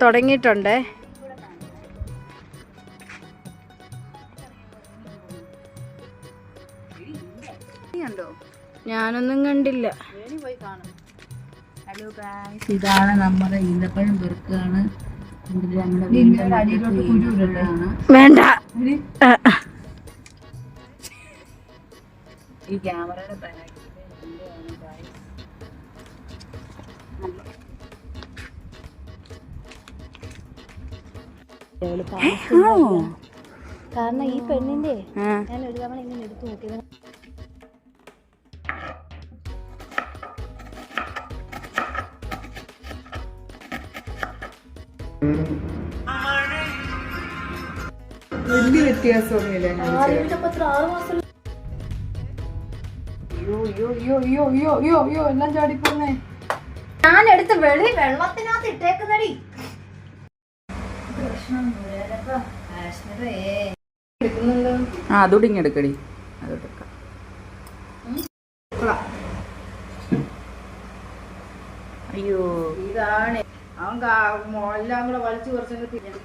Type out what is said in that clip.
തുടങ്ങിയിട്ടുണ്ടേ. ഞാനൊന്നും കണ്ടില്ല. Hello guys, ഇതാണ് നമ്മുടെ ഈന്തപ്പഴം പെറുക്കാണ്. വേണ്ട. ഈ ക്യാമറയുടെ കാരണം ഈ പെണ്ണിന്റെ ഞാൻ ഒരു തവണ ഇങ്ങനെ എടുത്തു നോക്കിയത്. വലിയ വ്യത്യാസമൊന്നുമില്ല. 6 മാസം എല്ലാം ചാടിപ്പോന്നേ. ഞാൻ എടുത്ത് വെള്ളത്തിനകത്ത് ഇട്ടേക്കുന്നടി. അതോടെ ഇങ്ങ് എടുക്കടി. അതോടെക്കാം. അയ്യോ, ഇതാണ് അവൻ എല്ലാം കൂടെ വലിച്ചു കുറച്ചൊക്കെ തിരിഞ്ഞു.